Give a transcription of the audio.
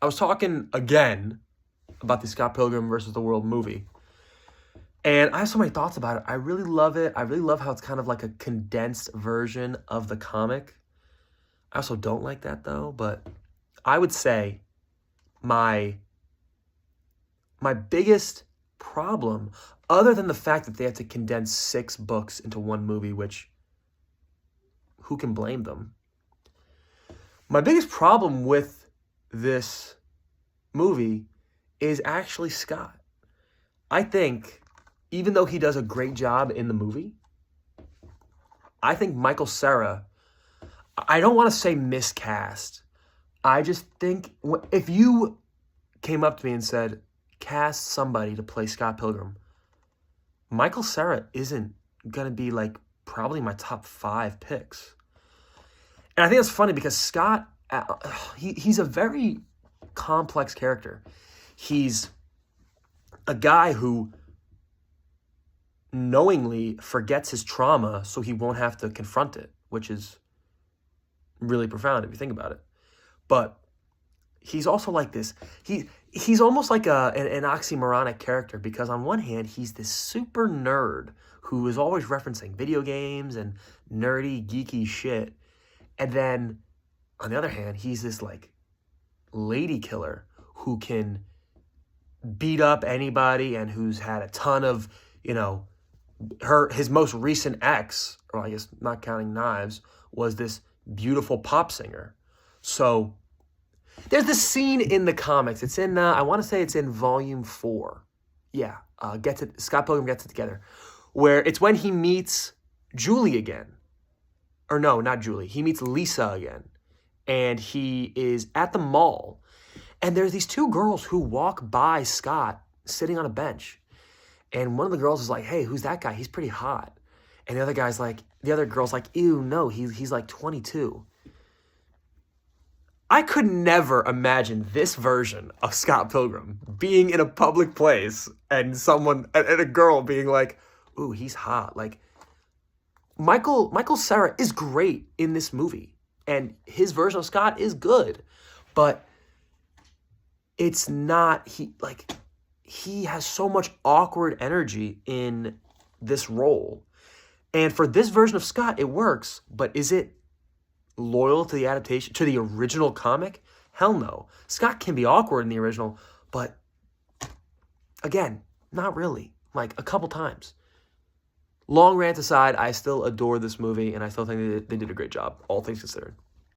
I was talking again about the Scott Pilgrim versus the World movie. And I have so many thoughts about it. I really love it. I really love how it's kind of like a condensed version of the comic. I also don't like that though, but I would say my my biggest problem, other than the fact that they had to condense 6 books into one movie, which who can blame them? My biggest problem with this movie is actually Scott. I think, even though he does a great job in the movie, I think Michael Cera, I don't want to say miscast. I just think if you came up to me and said, cast somebody to play Scott Pilgrim, Michael Cera isn't going to be like probably my top 5 picks. And I think it's funny because Scott, he's a very complex character. He's a guy who knowingly forgets his trauma so he won't have to confront it, which is really profound if you think about it. But he's also like this. He's almost like an oxymoronic character because on one hand, he's this super nerd who is always referencing video games and nerdy, geeky shit. And then on the other hand, he's this like lady killer who can beat up anybody and who's had a ton of, his most recent ex, or I guess not counting knives, was this beautiful pop singer. So there's this scene in the comics. It's in, I want to say it's in volume 4. Yeah, Scott Pilgrim gets it together, where it's when he meets Julie again. Or no, not Julie. He meets Lisa again. And he is at the mall. And there's these 2 girls who walk by Scott sitting on a bench. And one of the girls is like, hey, who's that guy? He's pretty hot. And the other girl's like, ew, no, he's like 22. I could never imagine this version of Scott Pilgrim being in a public place and a girl being like, ooh, he's hot. Like, Michael Cera is great in this movie, and his version of Scott is good, but it's not, he has so much awkward energy in this role. And for this version of Scott, it works, but is it loyal to the adaptation, to the original comic? Hell no. Scott can be awkward in the original, but again, not really. Like a couple times. Long rant aside, I still adore this movie, and I still think they did a great job, all things considered.